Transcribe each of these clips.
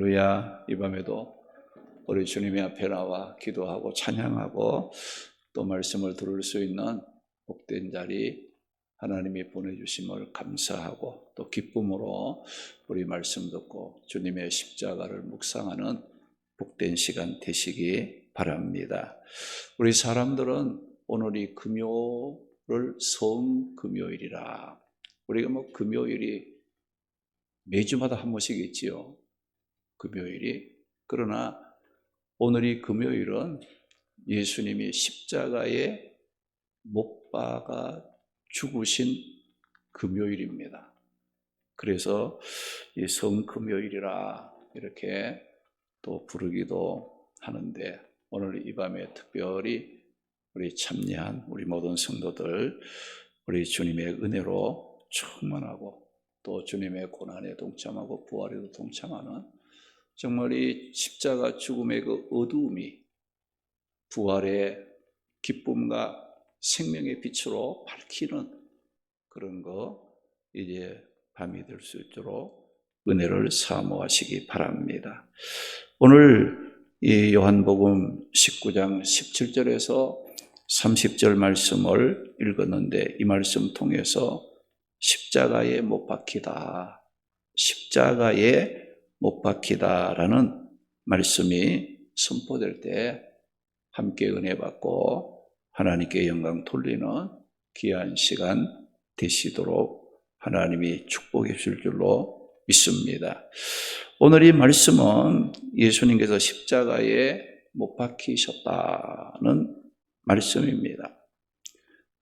할렐루야. 이 밤에도 우리 주님의 앞에 나와 기도하고 찬양하고 또 말씀을 들을 수 있는 복된 자리 하나님이 보내주심을 감사하고 또 기쁨으로 우리 말씀 듣고 주님의 십자가를 묵상하는 복된 시간 되시기 바랍니다. 우리 사람들은 오늘이 금요를 성금요일이라, 우리가 금요일이 매주마다 한 번씩 있지요. 금요일이. 그러나 오늘이 금요일은 예수님이 십자가에 못 박아 죽으신 금요일입니다. 그래서 이 성금요일이라 이렇게 또 부르기도 하는데, 오늘 이 밤에 특별히 우리 참여한 우리 모든 성도들, 우리 주님의 은혜로 충만하고 또 주님의 고난에 동참하고 부활에도 동참하는, 정말 이 십자가 죽음의 그 어두움이 부활의 기쁨과 생명의 빛으로 밝히는 그런 이제 밤이 될 수 있도록 은혜를 사모하시기 바랍니다. 오늘 이 요한복음 19장 17절에서 30절 말씀을 읽었는데, 이 말씀 통해서 십자가에 못 박히다, 십자가에 못 박히다라는 말씀이 선포될 때 함께 은혜 받고 하나님께 영광 돌리는 귀한 시간 되시도록 하나님이 축복해 주실 줄로 믿습니다. 오늘 이 말씀은 예수님께서 십자가에 못 박히셨다는 말씀입니다.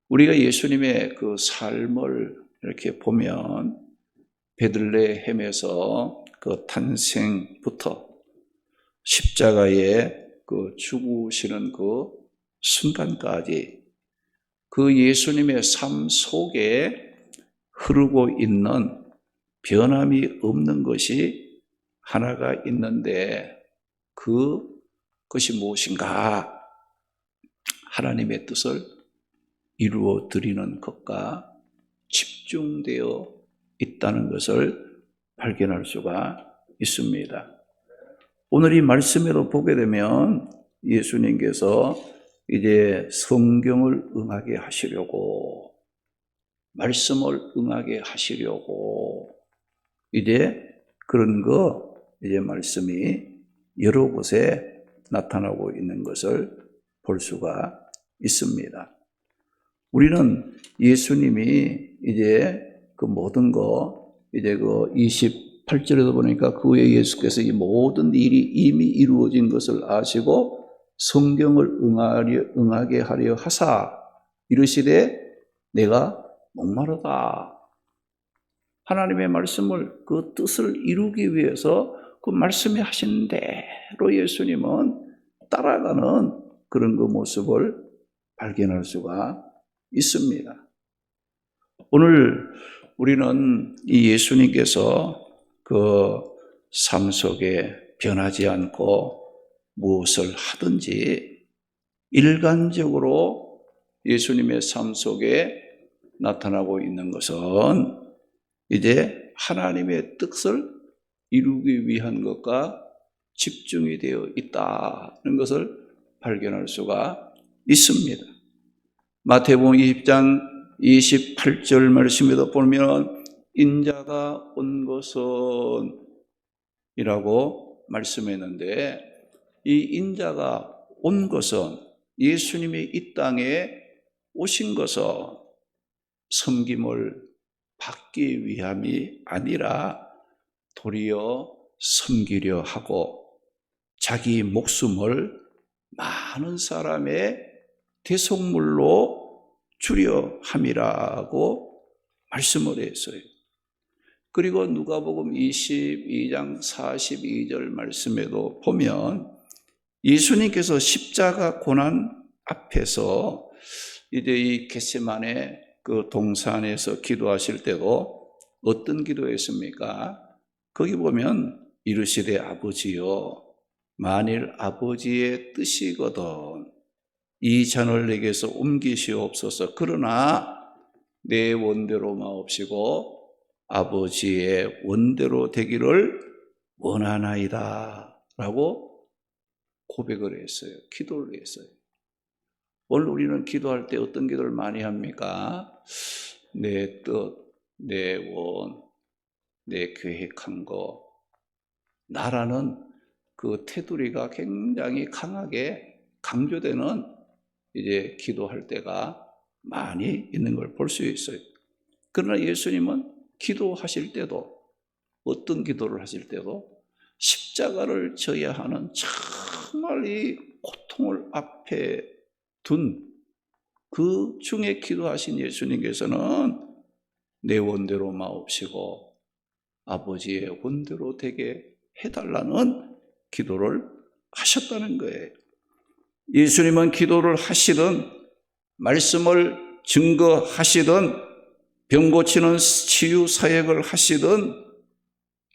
우리가 예수님의 그 삶을 이렇게 보면 베들레헴에서 그 탄생부터 십자가에 그 죽으시는 그 순간까지 그 예수님의 삶 속에 흐르고 있는 변함이 없는 것이 하나가 있는데, 그것이 무엇인가? 하나님의 뜻을 이루어 드리는 것과 집중되어 있다는 것을 발견할 수가 있습니다. 오늘 이 말씀에도 보게 되면 예수님께서 이제 성경을 응하게 하시려고, 말씀을 응하게 하시려고 이제 그런 이제 말씀이 여러 곳에 나타나고 있는 것을 볼 수가 있습니다. 우리는 예수님이 이제 그 모든 이제 28절에도 보니까 그 후에 예수께서 이 모든 일이 이미 이루어진 것을 아시고 성경을 응하게 하려 하사 이르시되 내가 목마르다. 하나님의 말씀을, 그 뜻을 이루기 위해서 그 말씀이 하신 대로 예수님은 따라가는 그런 그 모습을 발견할 수가 있습니다. 오늘 우리는 이 예수님께서 그 삶 속에 변하지 않고 무엇을 하든지 일관적으로 예수님의 삶 속에 나타나고 있는 것은 이제 하나님의 뜻을 이루기 위한 것과 집중이 되어 있다는 것을 발견할 수가 있습니다. 마태복음 20장 28절 말씀에도 보면 인자가 온 것은 이라고 말씀했는데, 이 인자가 온 것은, 예수님이 이 땅에 오신 것은 섬김을 받기 위함이 아니라 도리어 섬기려 하고 자기 목숨을 많은 사람의 대속물로 주려 함이라고 말씀을 했어요. 그리고 누가복음 22장 42절 말씀에도 보면 예수님께서 십자가 고난 앞에서 이제 이 겟세마네 그 동산에서 기도하실 때도 어떤 기도했습니까? 거기 보면 이르시되 아버지여, 만일 아버지의 뜻이거든 이 잔을 내게서 옮기시옵소서. 그러나 내 원대로 마옵시고 아버지의 원대로 되기를 원하나이다 라고 고백을 했어요. 기도를 했어요. 오늘 우리는 기도할 때 어떤 기도를 많이 합니까? 내 뜻, 내 원, 내 계획한 거, 나라는 그 테두리가 굉장히 강하게 강조되는 이제 기도할 때가 많이 있는 걸 볼 수 있어요. 그러나 예수님은 기도하실 때도, 어떤 기도를 하실 때도 십자가를 져야 하는 정말 이 고통을 앞에 둔 그 중에 기도하신 예수님께서는 내 원대로 마옵시고 아버지의 원대로 되게 해달라는 기도를 하셨다는 거예요. 예수님은 기도를 하시든 말씀을 증거하시든 병 고치는 치유 사역을 하시든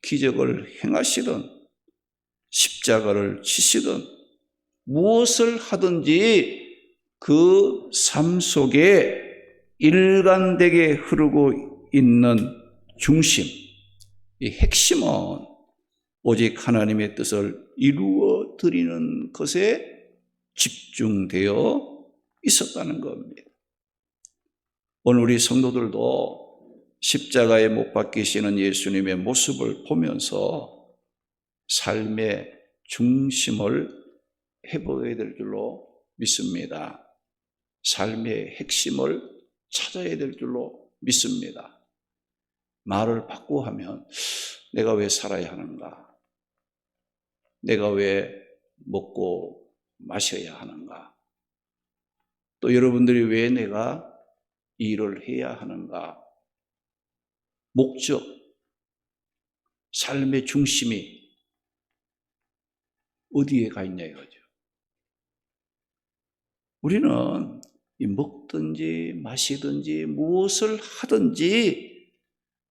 기적을 행하시든 십자가를 지시든 무엇을 하든지 그 삶 속에 일관되게 흐르고 있는 중심, 이 핵심은 오직 하나님의 뜻을 이루어 드리는 것에 집중되어 있었다는 겁니다. 오늘 우리 성도들도 십자가에 못 박히시는 예수님의 모습을 보면서 삶의 중심을 해보게 될 줄로 믿습니다. 삶의 핵심을 찾아야 될 줄로 믿습니다. 말을 바꾸어 하면 내가 왜 살아야 하는가? 내가 왜 먹고 마셔야 하는가? 또 여러분들이 왜 내가 일을 해야 하는가? 목적, 삶의 중심이 어디에 가 있냐 이거죠. 우리는 먹든지 마시든지 무엇을 하든지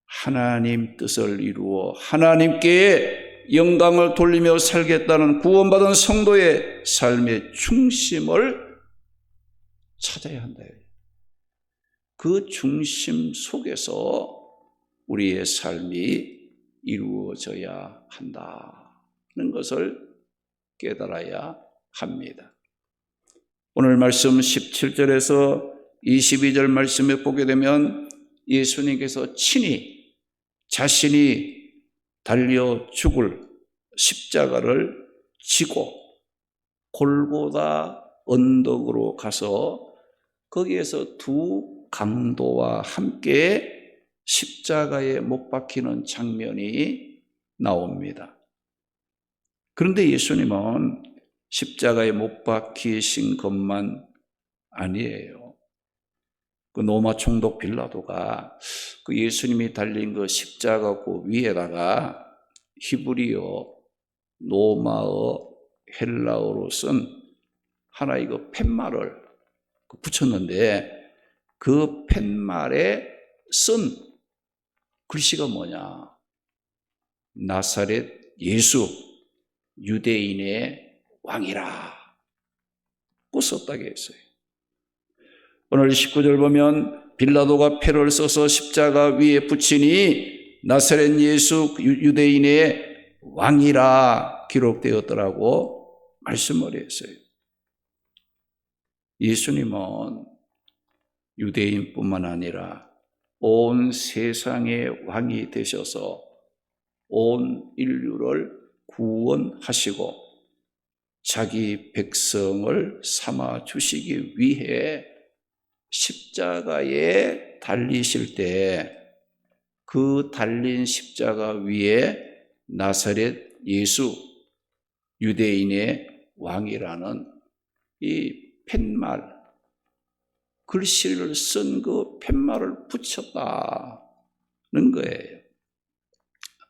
하나님 뜻을 이루어 하나님께 영광을 돌리며 살겠다는 구원받은 성도의 삶의 중심을 찾아야 한다. 그 중심 속에서 우리의 삶이 이루어져야 한다는 것을 깨달아야 합니다. 오늘 말씀 17절에서 22절 말씀에 보게 되면 예수님께서 친히 자신이 달려 죽을 십자가를 지고 골고다 언덕으로 가서 거기에서 두 강도와 함께 십자가에 못 박히는 장면이 나옵니다. 그런데 예수님은 십자가에 못 박히신 것만 아니에요. 그 로마 총독 빌라도가 그 예수님이 달린 그 십자가 그 위에다가 히브리어, 로마어, 헬라어로 쓴 하나의 그 팻말을 붙였는데 그 팻말에 쓴 글씨가 뭐냐? 나사렛 예수 유대인의 왕이라 고 썼다고 했어요. 오늘 19절 보면 빌라도가 패를 써서 십자가 위에 붙이니 나사렛 예수 유대인의 왕이라 기록되었더라고 말씀을 했어요. 예수님은 유대인뿐만 아니라 온 세상의 왕이 되셔서 온 인류를 구원하시고 자기 백성을 삼아 주시기 위해 십자가에 달리실 때 그 달린 십자가 위에 나사렛 예수 유대인의 왕이라는 이 팻말 글씨를 쓴 그 팻말을 붙였다는 거예요.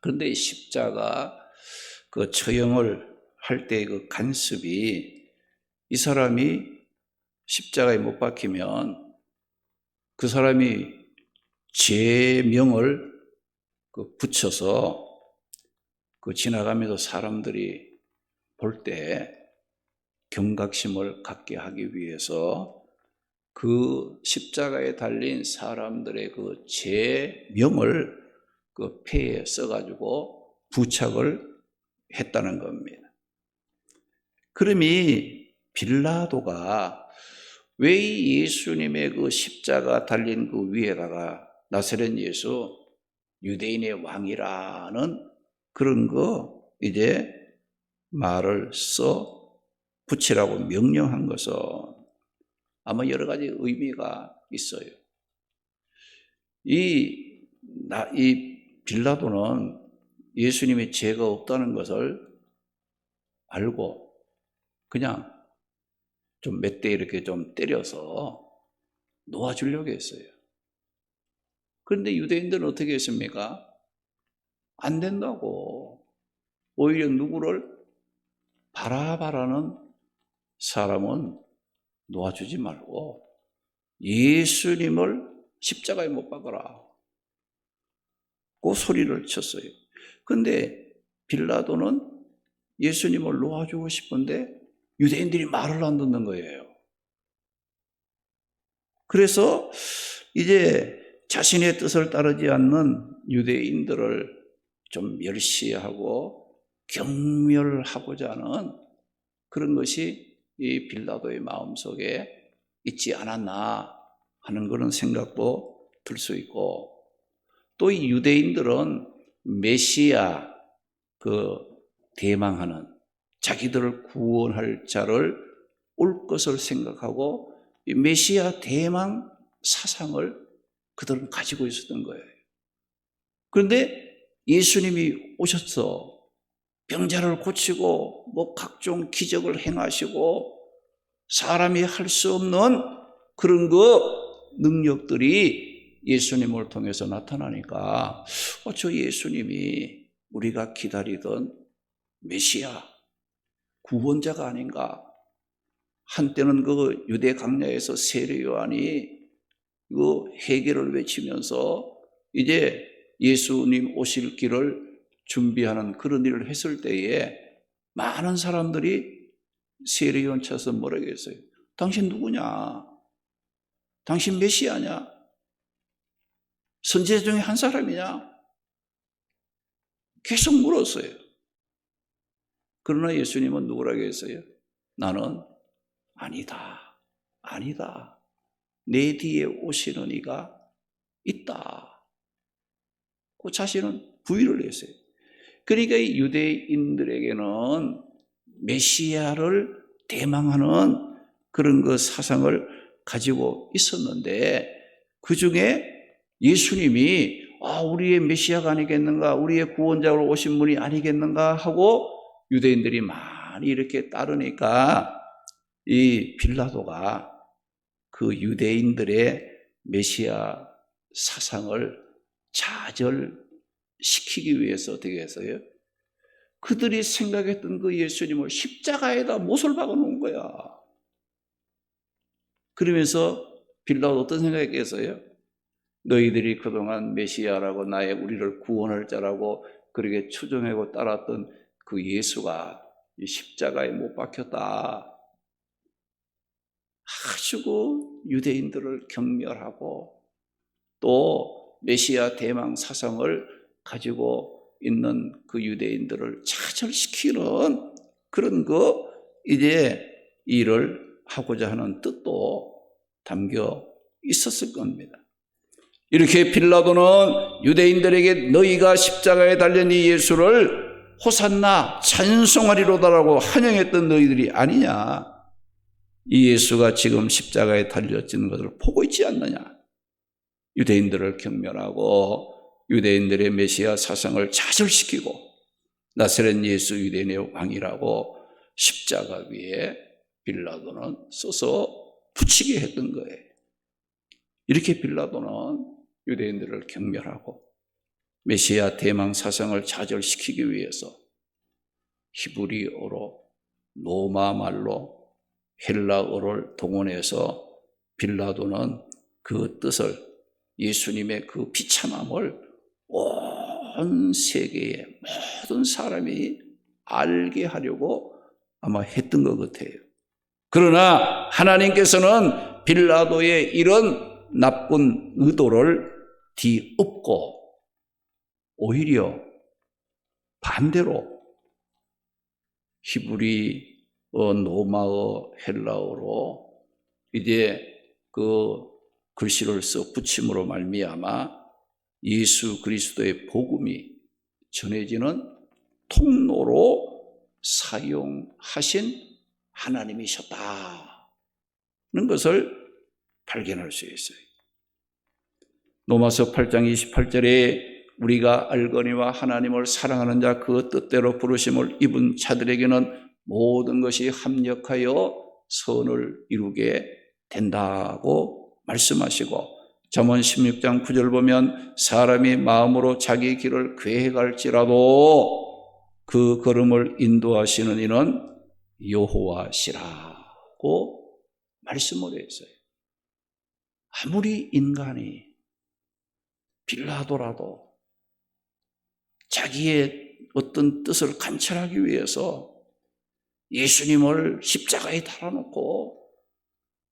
그런데 이 십자가 그 처형을 할 때 그 간섭이 이 사람이 십자가에 못 박히면 그 사람이 제명을 붙여서 그 지나가면서 사람들이 볼 때 경각심을 갖게 하기 위해서 그 십자가에 달린 사람들의 그 제명을 그 폐에 써가지고 부착을 했다는 겁니다. 그러니 빌라도가 왜 이 예수님의 그 십자가 달린 그 위에다가 나사렛 예수 유대인의 왕이라는 그런 거 이제 말을 써 붙이라고 명령한 것은 아마 여러 가지 의미가 있어요. 이 빌라도는 예수님의 죄가 없다는 것을 알고 그냥 좀 몇 대 이렇게 좀 때려서 놓아주려고 했어요. 그런데 유대인들은 어떻게 했습니까? 안 된다고. 오히려 누구를 바라바라는 사람은 놓아주지 말고 예수님을 십자가에 못 박아라. 그 소리를 쳤어요. 그런데 빌라도는 예수님을 놓아주고 싶은데 유대인들이 말을 안 듣는 거예요. 그래서 이제 자신의 뜻을 따르지 않는 유대인들을 좀 멸시하고 경멸하고자 하는 그런 것이 이 빌라도의 마음속에 있지 않았나 하는 그런 생각도 들 수 있고, 또 이 유대인들은 메시아 대망하는 자기들을 구원할 자를 올 것을 생각하고 이 메시아 대망 사상을 그들은 가지고 있었던 거예요. 그런데 예수님이 오셔서 병자를 고치고 뭐 각종 기적을 행하시고 사람이 할 수 없는 그런 능력들이 예수님을 통해서 나타나니까 저 예수님이 우리가 기다리던 메시아 구원자가 아닌가. 한때는 그 유대 강야에서 세례 요한이 그 회개를 외치면서 이제 예수님 오실 길을 준비하는 그런 일을 했을 때에 많은 사람들이 세례 요한 쳐서 뭐라고 했어요? 당신 누구냐? 당신 메시아냐? 선지자 중에 한 사람이냐? 계속 물었어요. 그러나 예수님은 누구라고 했어요? 나는 아니다. 아니다. 내 뒤에 오시는 이가 있다. 그 자신은 부인을 했어요. 그러니까 이 유대인들에게는 메시아를 대망하는 그런 그 사상을 가지고 있었는데 그 중에 예수님이 우리의 메시아가 아니겠는가, 우리의 구원자로 오신 분이 아니겠는가 하고 유대인들이 많이 이렇게 따르니까 이 빌라도가 그 유대인들의 메시아 사상을 좌절시키기 위해서 어떻게 했어요? 그들이 생각했던 그 예수님을 십자가에다 못을 박아 놓은 거야. 그러면서 빌라도 어떤 생각했겠어요? 너희들이 그동안 메시아라고 우리를 구원할 자라고 그렇게 추종하고 따랐던 그 예수가 이 십자가에 못 박혔다. 아주 유대인들을 경멸하고 또 메시아 대망 사상을 가지고 있는 그 유대인들을 좌절시키는 그런 이제 일을 하고자 하는 뜻도 담겨 있었을 겁니다. 이렇게 빌라도는 유대인들에게 너희가 십자가에 달린 이 예수를 호산나 찬송하리로다라고 환영했던 너희들이 아니냐. 이 예수가 지금 십자가에 달려지는 것을 보고 있지 않느냐. 유대인들을 경멸하고 유대인들의 메시아 사상을 좌절시키고 나사렛 예수 유대인의 왕이라고 십자가 위에 빌라도는 써서 붙이게 했던 거예요. 이렇게 빌라도는 유대인들을 경멸하고 메시아 대망 사상을 좌절시키기 위해서 히브리어로 로마 말로 헬라어를 동원해서 빌라도는 그 뜻을 예수님의 그 비참함을 온 세계의 모든 사람이 알게 하려고 아마 했던 것 같아요. 그러나 하나님께서는 빌라도의 이런 나쁜 의도를 뒤엎고 오히려 반대로 히브리, 로마어, 헬라어로 이제 그 글씨를 써 붙임으로 말미암아 예수 그리스도의 복음이 전해지는 통로로 사용하신 하나님이셨다는 것을 발견할 수 있어요. 로마서 8장 28절에 우리가 알거니와 하나님을 사랑하는 자 그 뜻대로 부르심을 입은 자들에게는 모든 것이 합력하여 선을 이루게 된다고 말씀하시고, 잠언 16장 9절 보면 사람이 마음으로 자기 길을 계획할지라도 그 걸음을 인도하시는 이는 여호와시라고 말씀을 했어요. 아무리 인간이 빌라도라도 자기의 어떤 뜻을 관철하기 위해서 예수님을 십자가에 달아놓고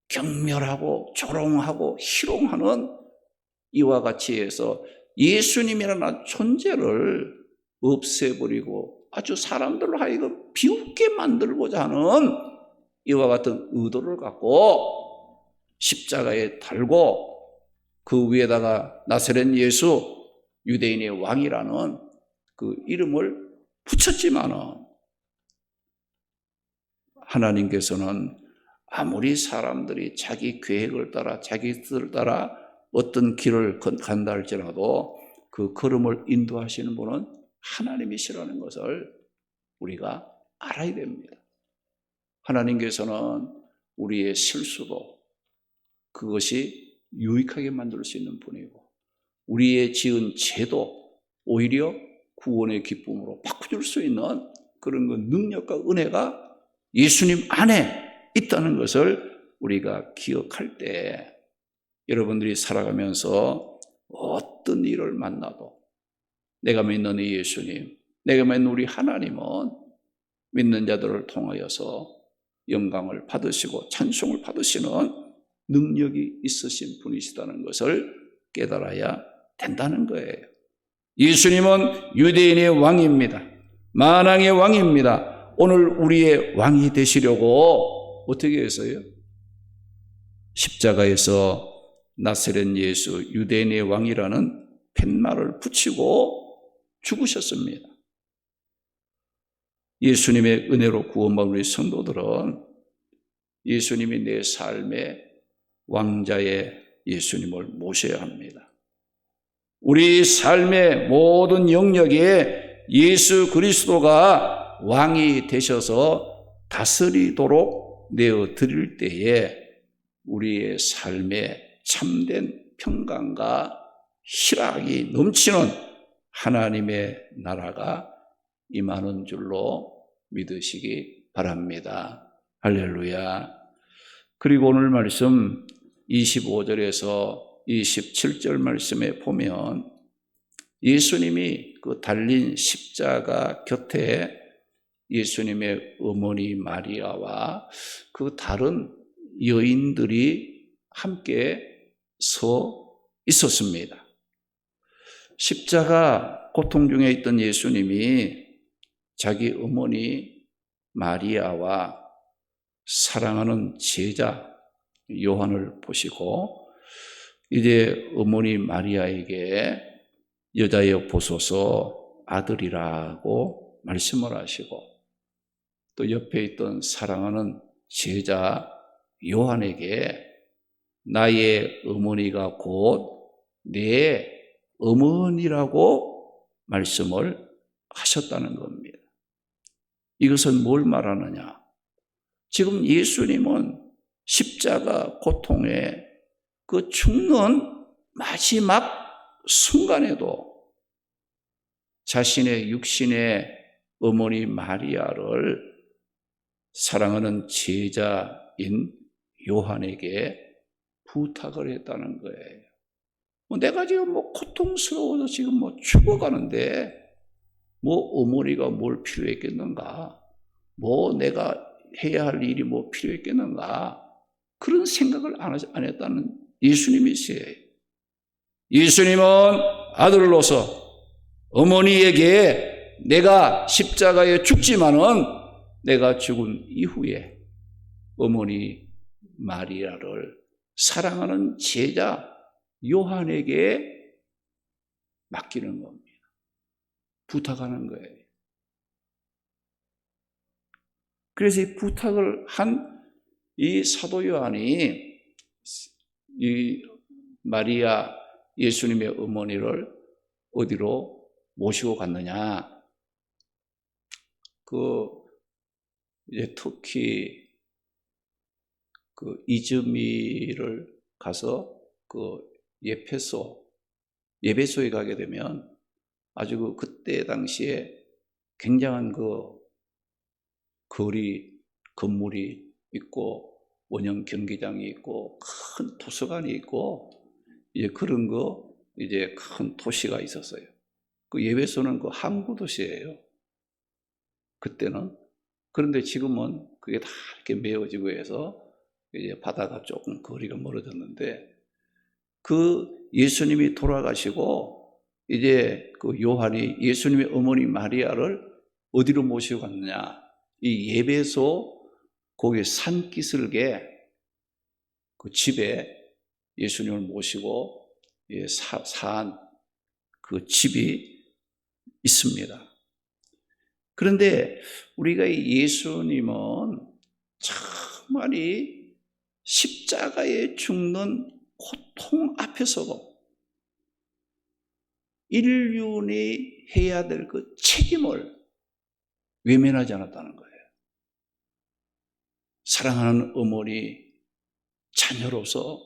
경멸하고 조롱하고 희롱하는 이와 같이 해서 예수님이라는 존재를 없애버리고 아주 사람들로 하여금 비웃게 만들고자 하는 이와 같은 의도를 갖고 십자가에 달고 그 위에다가 나사렛 예수 유대인의 왕이라는 그 이름을 붙였지만은 하나님께서는 아무리 사람들이 자기 계획을 따라 자기 뜻을 따라 어떤 길을 간다 할지라도 그 걸음을 인도하시는 분은 하나님이시라는 것을 우리가 알아야 됩니다. 하나님께서는 우리의 실수도 그것이 유익하게 만들 수 있는 분이고 우리의 지은 죄도 오히려 구원의 기쁨으로 바꿔줄 수 있는 그런 능력과 은혜가 예수님 안에 있다는 것을 우리가 기억할 때 여러분들이 살아가면서 어떤 일을 만나도 내가 믿는 이 예수님, 내가 믿는 우리 하나님은 믿는 자들을 통하여서 영광을 받으시고 찬송을 받으시는 능력이 있으신 분이시다는 것을 깨달아야 된다는 거예요. 예수님은 유대인의 왕입니다. 만왕의 왕입니다. 오늘 우리의 왕이 되시려고 어떻게 했어요? 십자가에서 나사렛 예수 유대인의 왕이라는 팻말을 붙이고 죽으셨습니다. 예수님의 은혜로 구원받은 우리 성도들은 예수님이 내 삶의 왕자의 예수님을 모셔야 합니다. 우리 삶의 모든 영역에 예수 그리스도가 왕이 되셔서 다스리도록 내어드릴 때에 우리의 삶에 참된 평강과 희락이 넘치는 하나님의 나라가 임하는 줄로 믿으시기 바랍니다. 할렐루야. 그리고 오늘 말씀 25절에서 27절 말씀에 보면 예수님이 그 달린 십자가 곁에 예수님의 어머니 마리아와 그 다른 여인들이 함께 서 있었습니다. 십자가 고통 중에 있던 예수님이 자기 어머니 마리아와 사랑하는 제자 요한을 보시고 이제 어머니 마리아에게 여자여 보소서 아들이라고 말씀을 하시고 또 옆에 있던 사랑하는 제자 요한에게 나의 어머니가 곧 내 어머니라고 말씀을 하셨다는 겁니다. 이것은 뭘 말하느냐? 지금 예수님은 십자가 고통에 그 죽는 마지막 순간에도 자신의 육신의 어머니 마리아를 사랑하는 제자인 요한에게 부탁을 했다는 거예요. 내가 지금 고통스러워서 지금 죽어가는데 어머니가 뭘 필요했겠는가? 내가 해야 할 일이 필요했겠는가? 그런 생각을 안 했다는 예수님이세요. 예수님은 아들로서 어머니에게 내가 십자가에 죽지만은 내가 죽은 이후에 어머니 마리아를 사랑하는 제자 요한에게 맡기는 겁니다. 부탁하는 거예요. 그래서 이 부탁을 한 이 사도 요한이 이 마리아 예수님의 어머니를 어디로 모시고 갔느냐? 이제 터키 이즈미를 가서 예배소에 가게 되면 아주 그때 당시에 굉장한 건물이 있고 원형 경기장이 있고 큰 도서관이 있고 이제 그런 이제 큰 도시가 있었어요. 그 예배소는 항구 도시예요. 그때는. 그런데 지금은 그게 다 이렇게 메어지고 해서 이제 바다가 조금 거리가 멀어졌는데 예수님이 돌아가시고 이제 요한이 예수님의 어머니 마리아를 어디로 모시고 갔느냐? 이 예배소 거기 산기슭에 집에 예수님을 모시고 산 집이 있습니다. 그런데 우리가 이 예수님은 정말이 십자가에 죽는 고통 앞에서도 인륜이 해야 될 책임을 외면하지 않았다는 거예요. 사랑하는 어머니, 자녀로서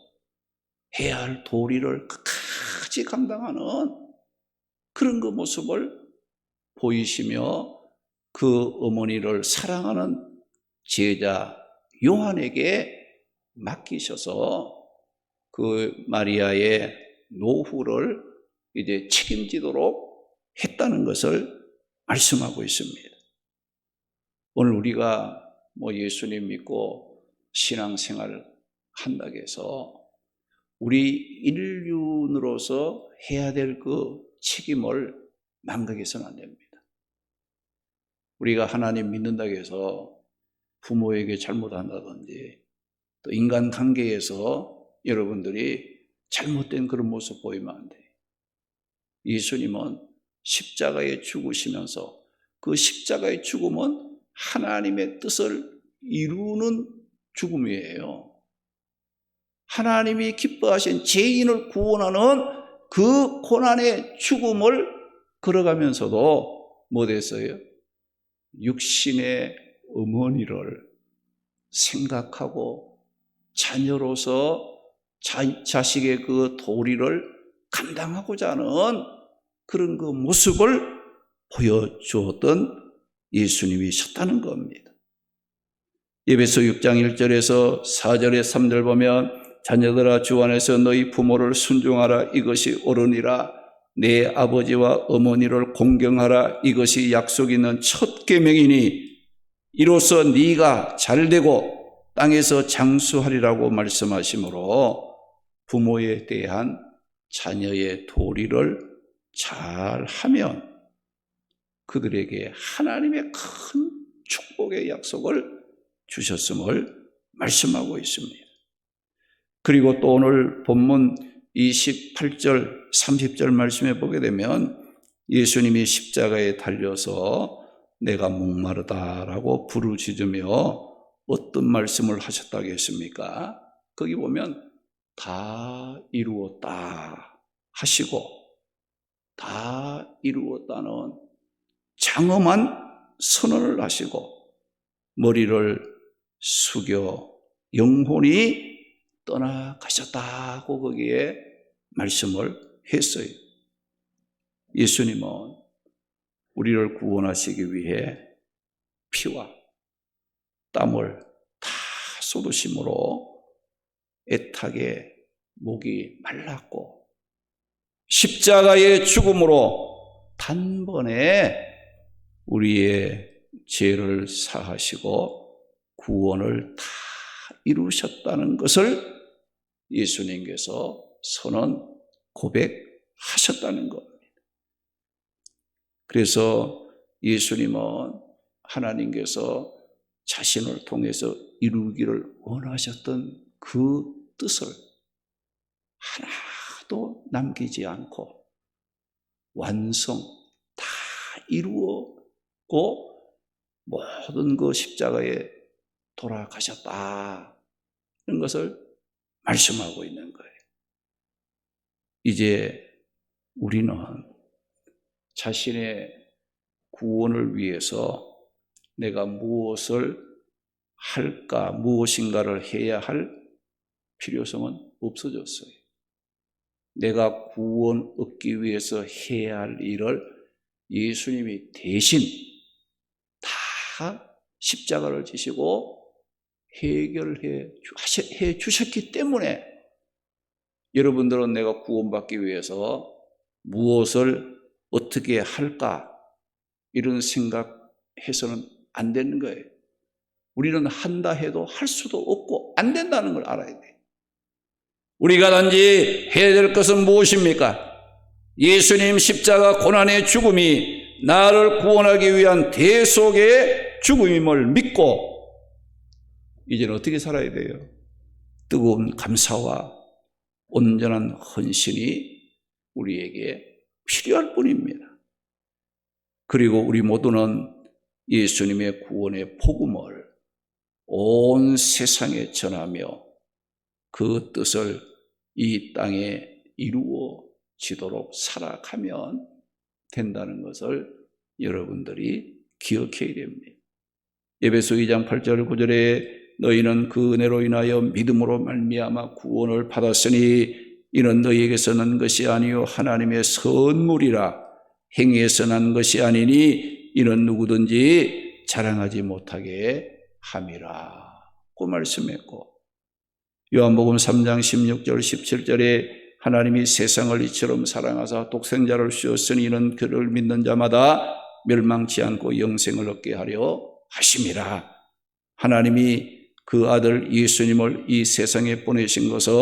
해야 할 도리를 끝까지 감당하는 그런 모습을 보이시며 어머니를 사랑하는 제자 요한에게 맡기셔서 마리아의 노후를 이제 책임지도록 했다는 것을 말씀하고 있습니다. 오늘 우리가 예수님 믿고 신앙생활을 한다고 해서 우리 인륜으로서 해야 될 책임을 망각해서는 안 됩니다. 우리가 하나님 믿는다고 해서 부모에게 잘못한다든지 또 인간관계에서 여러분들이 잘못된 그런 모습 보이면 안 돼요. 예수님은 십자가에 죽으시면서 십자가의 죽음은 하나님의 뜻을 이루는 죽음이에요. 하나님이 기뻐하신 죄인을 구원하는 고난의 죽음을 걸어가면서도 뭐 됐어요? 육신의 어머니를 생각하고 자녀로서 자식의 도리를 감당하고자 하는 그런 모습을 보여주었던 예수님이셨다는 겁니다. 에베소 6장 1절에서 4절에 3절 보면 자녀들아 주 안에서 너희 부모를 순종하라 이것이 옳으니라 내 아버지와 어머니를 공경하라 이것이 약속 있는 첫 계명이니 이로써 네가 잘되고 땅에서 장수하리라고 말씀하시므로 부모에 대한 자녀의 도리를 잘하면 그들에게 하나님의 큰 축복의 약속을 주셨음을 말씀하고 있습니다. 그리고 또 오늘 본문 28절, 30절 말씀에 보게 되면 예수님이 십자가에 달려서 내가 목마르다라고 부르짖으며 어떤 말씀을 하셨다고 했습니까? 거기 보면 다 이루었다 하시고 다 이루었다는 장엄한 선언을 하시고 머리를 숙여 영혼이 떠나가셨다고 거기에 말씀을 했어요. 예수님은 우리를 구원하시기 위해 피와 땀을 다 쏟으심으로 애타게 목이 말랐고 십자가의 죽음으로 단번에 우리의 죄를 사하시고 구원을 다 이루셨다는 것을 예수님께서 선언 고백하셨다는 겁니다. 그래서 예수님은 하나님께서 자신을 통해서 이루기를 원하셨던 그 뜻을 하나도 남기지 않고 완성 다 이루었고 모든 그 십자가에 돌아가셨다. 이런 것을 말씀하고 있는 거예요. 이제 우리는 자신의 구원을 위해서 내가 무엇을 할까, 무엇인가를 해야 할 필요성은 없어졌어요. 내가 구원 얻기 위해서 해야 할 일을 예수님이 대신 다 십자가를 지시고 해결해 주셨기 때문에 여러분들은 내가 구원받기 위해서 무엇을 어떻게 할까 이런 생각해서는 안 되는 거예요. 우리는 한다 해도 할 수도 없고 안 된다는 걸 알아야 돼요. 우리가 단지 해야 될 것은 무엇입니까? 예수님 십자가 고난의 죽음이 나를 구원하기 위한 대속의 죽음임을 믿고 이제는 어떻게 살아야 돼요? 뜨거운 감사와 온전한 헌신이 우리에게 필요할 뿐입니다. 그리고 우리 모두는 예수님의 구원의 복음을 온 세상에 전하며 그 뜻을 이 땅에 이루어지도록 살아가면 된다는 것을 여러분들이 기억해야 됩니다. 에베소 2장 8절 9절에 너희는 그 은혜로 인하여 믿음으로 말미암아 구원을 받았으니 이는 너희에게서 난 것이 아니요 하나님의 선물이라 행위에서 난 것이 아니니 이는 누구든지 자랑하지 못하게 함이라 고 말씀했고 요한복음 3장 16절 17절에 하나님이 세상을 이처럼 사랑하사 독생자를 주었으니 이는 그를 믿는 자마다 멸망치 않고 영생을 얻게 하려 하심이라. 하나님이 그 아들 예수님을 이 세상에 보내신 것은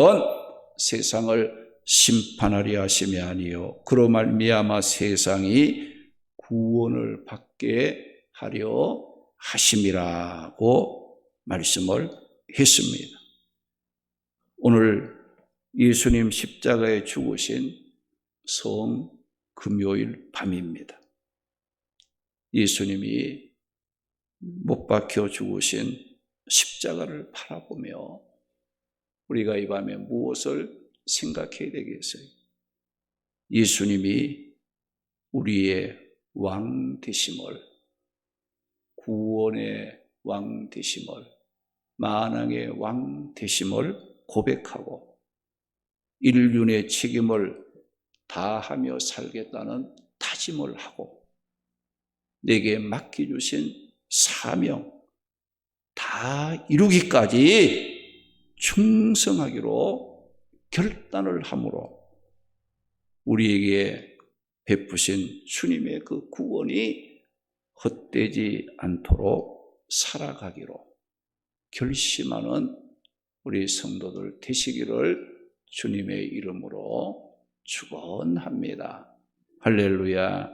세상을 심판하려 하심이 아니요 그로 말미암아 세상이 구원을 받게 하려 하심이라고 말씀을 했습니다. 오늘 예수님 십자가에 죽으신 성금요일 밤입니다. 예수님이 못 박혀 죽으신 십자가를 바라보며 우리가 이 밤에 무엇을 생각해야 되겠어요? 예수님이 우리의 왕 되심을, 구원의 왕 되심을, 만왕의 왕 되심을 고백하고 인륜의 책임을 다하며 살겠다는 다짐을 하고 내게 맡겨주신 사명 다 이루기까지 충성하기로 결단을 함으로 우리에게 베푸신 주님의 그 구원이 헛되지 않도록 살아가기로 결심하는 우리 성도들 되시기를 주님의 이름으로 축원합니다. 할렐루야.